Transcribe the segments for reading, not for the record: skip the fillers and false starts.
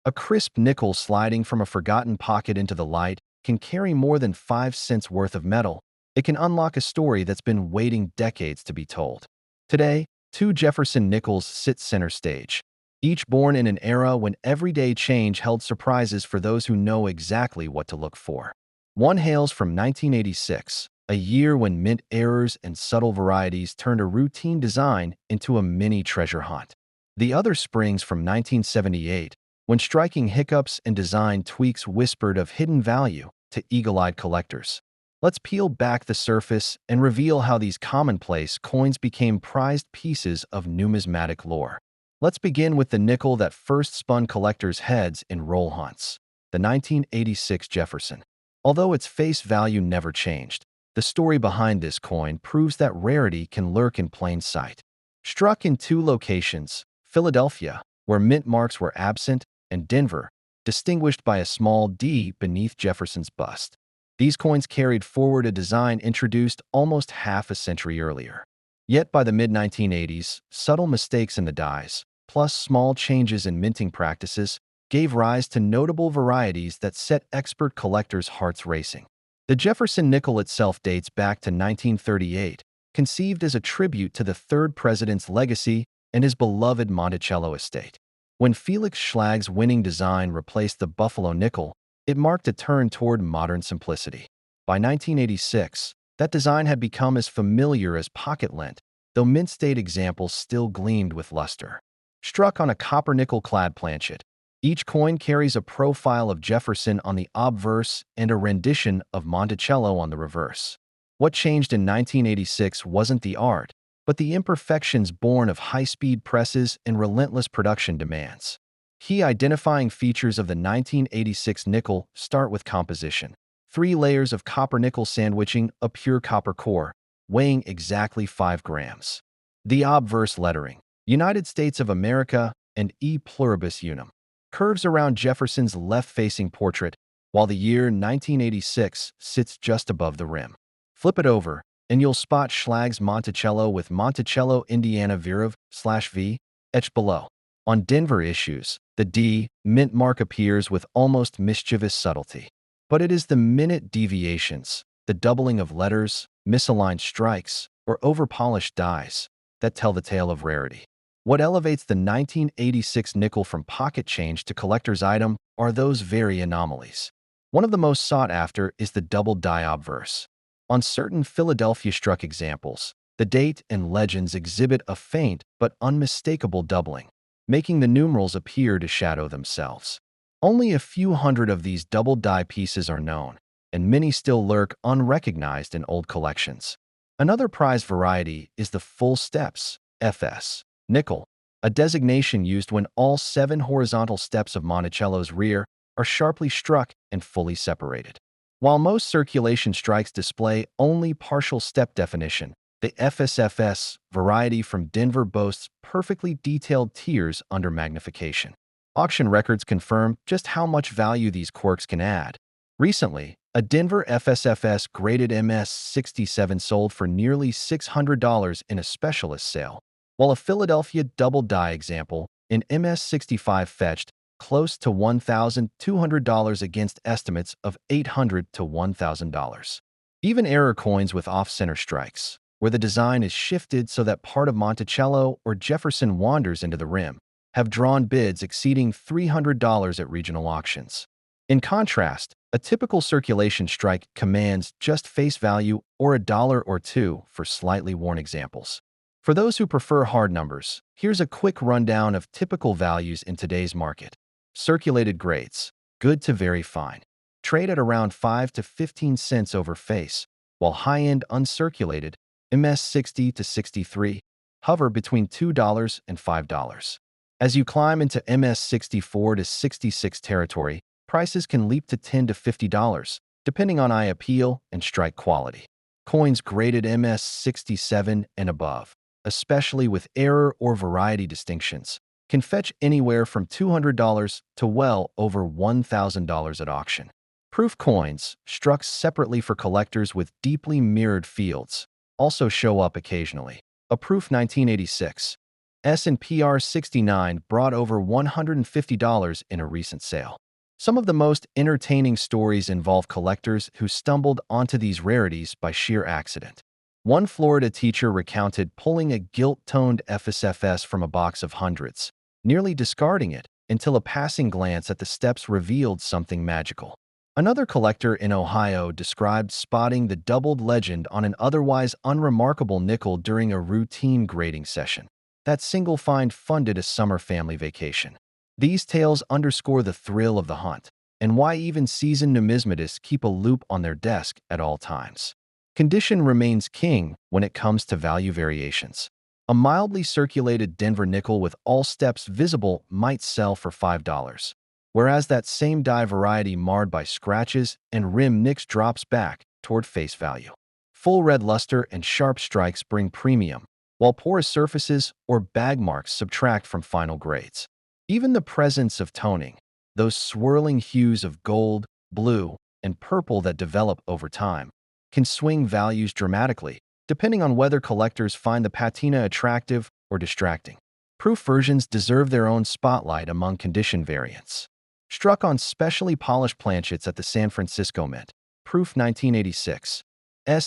A crisp nickel sliding from a forgotten pocket into the light can carry more than 5 cents worth of metal. It can unlock a story that's been waiting decades to be told. Today, two Jefferson nickels sit center stage, each born in an era when everyday change held surprises for those who know exactly what to look for. One hails from 1986, a year when mint errors and subtle varieties turned a routine design into a mini treasure hunt. The other springs from 1978, when striking hiccups and design tweaks whispered of hidden value to eagle-eyed collectors. Let's peel back the surface and reveal how these commonplace coins became prized pieces of numismatic lore. Let's begin with the nickel that first spun collectors' heads in roll hunts, the 1986 Jefferson. Although its face value never changed, the story behind this coin proves that rarity can lurk in plain sight. Struck in two locations, Philadelphia, where mint marks were absent, and Denver, distinguished by a small D beneath Jefferson's bust. These coins carried forward a design introduced almost half a century earlier. Yet by the mid-1980s, subtle mistakes in the dies, plus small changes in minting practices, gave rise to notable varieties that set expert collectors' hearts racing. The Jefferson nickel itself dates back to 1938, conceived as a tribute to the third president's legacy and his beloved Monticello estate. When Felix Schlag's winning design replaced the Buffalo nickel, it marked a turn toward modern simplicity. By 1986, that design had become as familiar as pocket lint, though mint-state examples still gleamed with luster. Struck on a copper-nickel-clad planchet, each coin carries a profile of Jefferson on the obverse and a rendition of Monticello on the reverse. What changed in 1986 wasn't the art, but the imperfections born of high-speed presses and relentless production demands. Key identifying features of the 1986 nickel start with composition. 3 layers of copper-nickel sandwiching a pure copper core, weighing exactly 5 grams. The obverse lettering, United States of America and E pluribus unum, curves around Jefferson's left-facing portrait, while the year 1986 sits just above the rim. Flip it over, and you'll spot Schlag's Monticello with Monticello Indiana Virov/V etched below. On Denver issues, the D mint mark appears with almost mischievous subtlety. But it is the minute deviations, the doubling of letters, misaligned strikes, or overpolished dies that tell the tale of rarity. What elevates the 1986 nickel from pocket change to collector's item are those very anomalies. One of the most sought after is the double die obverse. On certain Philadelphia-struck examples, the date and legends exhibit a faint but unmistakable doubling, making the numerals appear to shadow themselves. Only a few hundred of these double die pieces are known, and many still lurk unrecognized in old collections. Another prized variety is the full steps, FS, nickel, a designation used when all 7 horizontal steps of Monticello's rear are sharply struck and fully separated. While most circulation strikes display only partial step definition, the FSFS variety from Denver boasts perfectly detailed tiers under magnification. Auction records confirm just how much value these quirks can add. Recently, a Denver FSFS graded MS-67 sold for nearly $600 in a specialist sale, while a Philadelphia double die example in MS-65 fetched close to $1,200 against estimates of $800 to $1,000. Even error coins with off-center strikes, where the design is shifted so that part of Monticello or Jefferson wanders into the rim, have drawn bids exceeding $300 at regional auctions. In contrast, a typical circulation strike commands just face value or $1 or $2 for slightly worn examples. For those who prefer hard numbers, here's a quick rundown of typical values in today's market. Circulated grades, good to very fine, trade at around 5 to 15 cents over face, while high-end uncirculated, MS-60 to 63, hover between $2 and $5. As you climb into MS-64 to 66 territory, prices can leap to $10 to $50, depending on eye appeal and strike quality. Coins graded MS-67 and above, especially with error or variety distinctions, can fetch anywhere from $200 to well over $1,000 at auction. Proof coins, struck separately for collectors with deeply mirrored fields, also show up occasionally. A proof 1986, PR69 brought over $150 in a recent sale. Some of the most entertaining stories involve collectors who stumbled onto these rarities by sheer accident. One Florida teacher recounted pulling a gilt-toned FSFS from a box of hundreds, nearly discarding it until a passing glance at the steps revealed something magical. Another collector in Ohio described spotting the doubled legend on an otherwise unremarkable nickel during a routine grading session. That single find funded a summer family vacation. These tales underscore the thrill of the hunt and why even seasoned numismatists keep a loupe on their desk at all times. Condition remains king when it comes to value variations. A mildly circulated Denver nickel with all steps visible might sell for $5, whereas that same die variety marred by scratches and rim nicks drops back toward face value. Full red luster and sharp strikes bring premium, while porous surfaces or bag marks subtract from final grades. Even the presence of toning, those swirling hues of gold, blue, and purple that develop over time, can swing values dramatically, depending on whether collectors find the patina attractive or distracting. Proof versions deserve their own spotlight among condition variants. Struck on specially polished planchets at the San Francisco Mint, Proof 1986.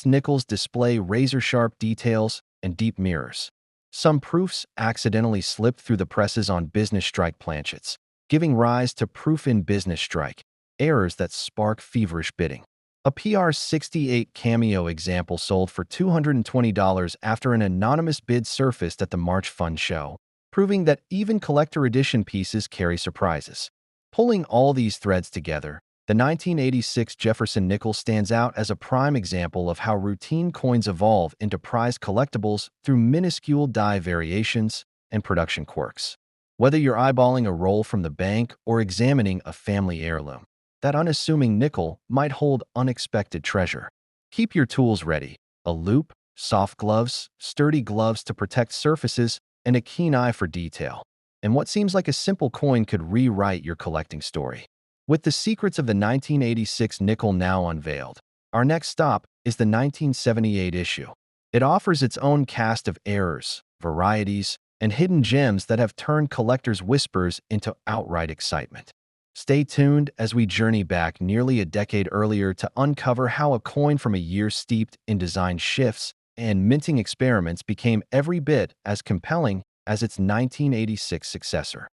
Nickels display razor-sharp details and deep mirrors. Some proofs accidentally slipped through the presses on business strike planchets, giving rise to proof in business strike, errors that spark feverish bidding. A PR68 Cameo example sold for $220 after an anonymous bid surfaced at the March Fund show, proving that even collector edition pieces carry surprises. Pulling all these threads together, the 1986 Jefferson nickel stands out as a prime example of how routine coins evolve into prized collectibles through minuscule die variations and production quirks. Whether you're eyeballing a roll from the bank or examining a family heirloom, that unassuming nickel might hold unexpected treasure. Keep your tools ready: a loupe, soft gloves, sturdy gloves to protect surfaces, and a keen eye for detail. And what seems like a simple coin could rewrite your collecting story. With the secrets of the 1986 nickel now unveiled, our next stop is the 1978 issue. It offers its own cast of errors, varieties, and hidden gems that have turned collectors' whispers into outright excitement. Stay tuned as we journey back nearly a decade earlier to uncover how a coin from a year steeped in design shifts and minting experiments became every bit as compelling as its 1986 successor.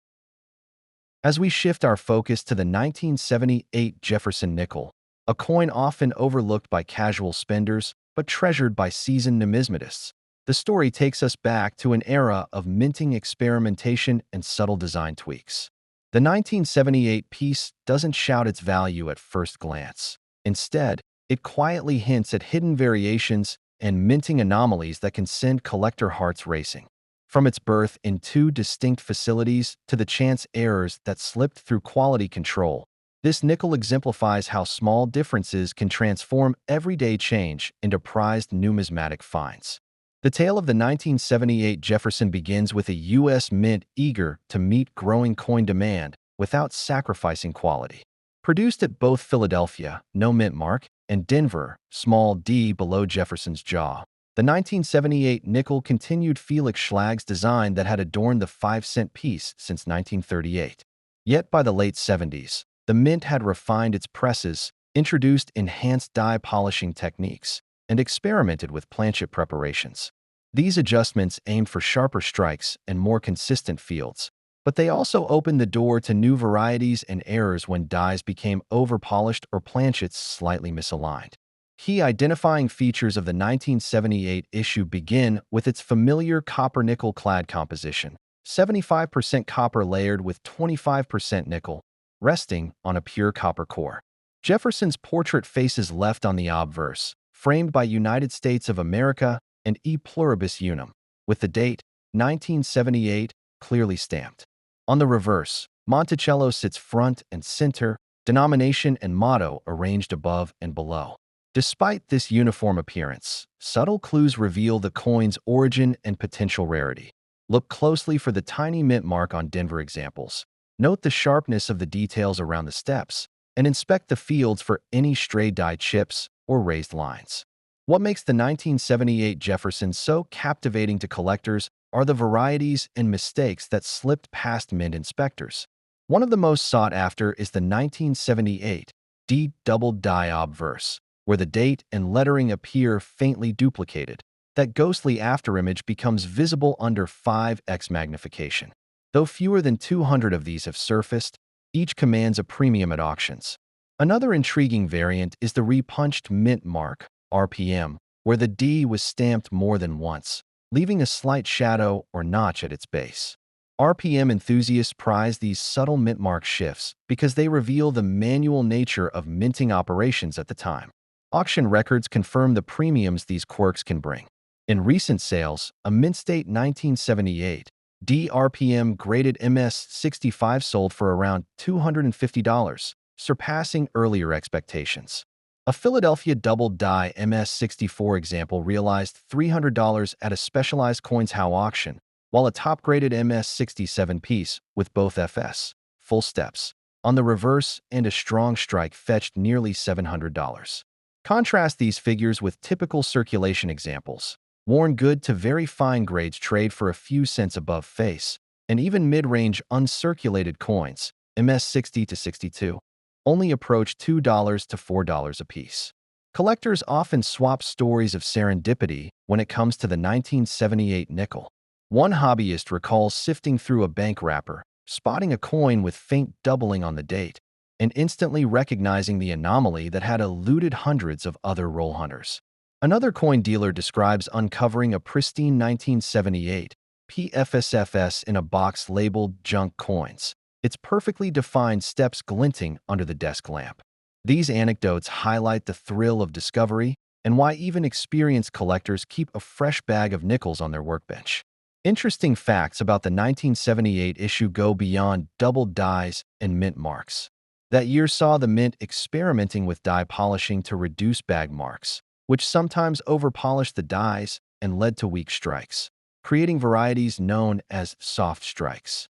As we shift our focus to the 1978 Jefferson nickel, a coin often overlooked by casual spenders but treasured by seasoned numismatists, the story takes us back to an era of minting experimentation and subtle design tweaks. The 1978 piece doesn't shout its value at first glance. Instead, it quietly hints at hidden variations and minting anomalies that can send collector hearts racing. From its birth in two distinct facilities to the chance errors that slipped through quality control, this nickel exemplifies how small differences can transform everyday change into prized numismatic finds. The tale of the 1978 Jefferson begins with a U.S. Mint eager to meet growing coin demand without sacrificing quality. Produced at both Philadelphia, no mint mark, and Denver, small d below Jefferson's jaw, the 1978 nickel continued Felix Schlag's design that had adorned the 5-cent piece since 1938. Yet by the late 70s, the Mint had refined its presses, introduced enhanced die polishing techniques, and experimented with planchet preparations. These adjustments aimed for sharper strikes and more consistent fields, but they also opened the door to new varieties and errors when dies became over-polished or planchets slightly misaligned. Key identifying features of the 1978 issue begin with its familiar copper-nickel clad composition, 75% copper layered with 25% nickel, resting on a pure copper core. Jefferson's portrait faces left on the obverse, framed by United States of America and E Pluribus Unum, with the date 1978 clearly stamped. On the reverse, Monticello sits front and center, denomination and motto arranged above and below. Despite this uniform appearance, subtle clues reveal the coin's origin and potential rarity. Look closely for the tiny mint mark on Denver examples. Note the sharpness of the details around the steps, and inspect the fields for any stray die chips or raised lines. What makes the 1978 Jefferson so captivating to collectors are the varieties and mistakes that slipped past mint inspectors. One of the most sought after is the 1978 D double die obverse, where the date and lettering appear faintly duplicated. That ghostly afterimage becomes visible under 5x magnification. Though fewer than 200 of these have surfaced, each commands a premium at auctions. Another intriguing variant is the repunched mint mark, RPM, where the D was stamped more than once, leaving a slight shadow or notch at its base. RPM enthusiasts prize these subtle mint mark shifts because they reveal the manual nature of minting operations at the time. Auction records confirm the premiums these quirks can bring. In recent sales, a Mint State 1978 DRPM graded MS-65 sold for around $250, surpassing earlier expectations. A Philadelphia Double Die MS-64 example realized $300 at a Specialized Coins How auction, while a top-graded MS-67 piece with both FS, full steps, on the reverse and a strong strike fetched nearly $700. Contrast these figures with typical circulation examples. Worn good to very fine grades trade for a few cents above face, and even mid-range uncirculated coins, MS-60 to 62, only approach $2 to $4 apiece. Collectors often swap stories of serendipity when it comes to the 1978 nickel. One hobbyist recalls sifting through a bank wrapper, spotting a coin with faint doubling on the date, and instantly recognizing the anomaly that had eluded hundreds of other roll hunters. Another coin dealer describes uncovering a pristine 1978 PFSFS in a box labeled junk coins, its perfectly defined steps glinting under the desk lamp. These anecdotes highlight the thrill of discovery and why even experienced collectors keep a fresh bag of nickels on their workbench. Interesting facts about the 1978 issue go beyond double dies and mint marks. That year saw the mint experimenting with die polishing to reduce bag marks, which sometimes overpolished the dies and led to weak strikes, creating varieties known as soft strikes.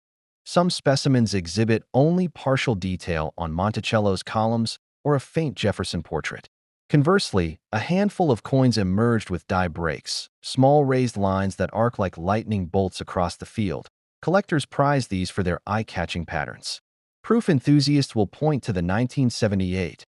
Some specimens exhibit only partial detail on Monticello's columns or a faint Jefferson portrait. Conversely, a handful of coins emerged with die breaks, small raised lines that arc like lightning bolts across the field. Collectors prize these for their eye-catching patterns. Proof enthusiasts will point to the 1978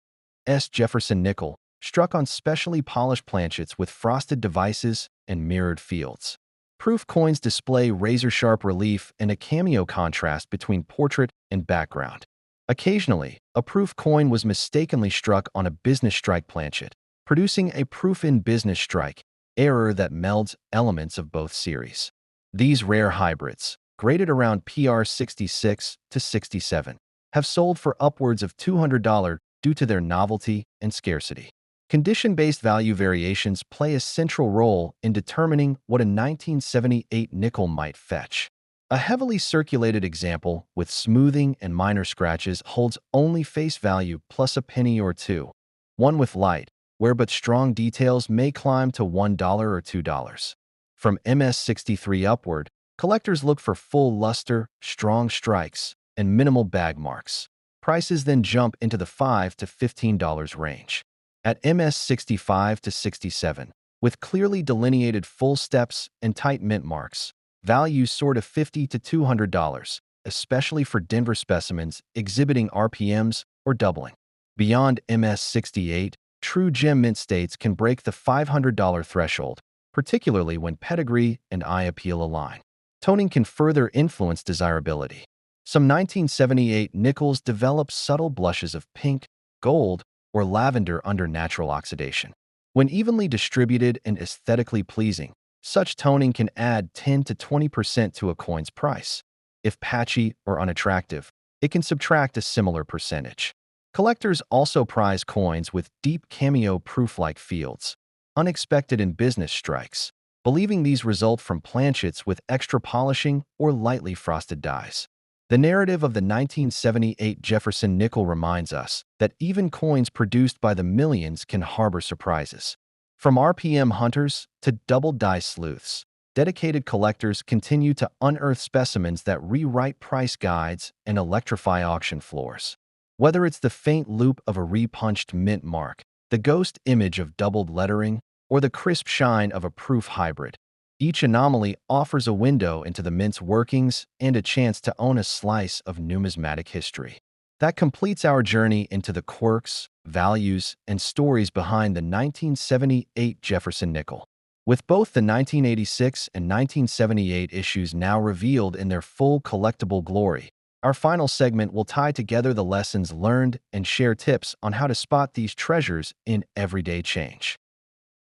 S. Jefferson nickel, struck on specially polished planchets with frosted devices and mirrored fields. Proof coins display razor-sharp relief and a cameo contrast between portrait and background. Occasionally, a proof coin was mistakenly struck on a business strike planchet, producing a proof-in-business strike, error that melds elements of both series. These rare hybrids, graded around PR 66 to 67, have sold for upwards of $200 due to their novelty and scarcity. Condition-based value variations play a central role in determining what a 1978 nickel might fetch. A heavily circulated example with smoothing and minor scratches holds only face value plus a penny or two. One with light, where but strong details may climb to $1 or $2. From MS-63 upward, collectors look for full luster, strong strikes, and minimal bag marks. Prices then jump into the $5 to $15 range. At MS-65 to 67, with clearly delineated full steps and tight mint marks, values soar to $50 to $200, especially for Denver specimens exhibiting RPMs or doubling. Beyond MS-68, true gem mint states can break the $500 threshold, particularly when pedigree and eye appeal align. Toning can further influence desirability. Some 1978 nickels develop subtle blushes of pink, gold, or lavender under natural oxidation. When evenly distributed and aesthetically pleasing, such toning can add 10 to 20% to a coin's price. If patchy or unattractive, it can subtract a similar percentage. Collectors also prize coins with deep cameo proof-like fields, unexpected in business strikes, believing these result from planchets with extra polishing or lightly frosted dies. The narrative of the 1978 Jefferson nickel reminds us that even coins produced by the millions can harbor surprises. From RPM hunters to double die sleuths, dedicated collectors continue to unearth specimens that rewrite price guides and electrify auction floors. Whether it's the faint loop of a repunched mint mark, the ghost image of doubled lettering, or the crisp shine of a proof hybrid, Each anomaly offers a window into the mint's workings and a chance to own a slice of numismatic history. That completes our journey into the quirks, values, and stories behind the 1978 Jefferson nickel. With both the 1986 and 1978 issues now revealed in their full collectible glory, our final segment will tie together the lessons learned and share tips on how to spot these treasures in everyday change.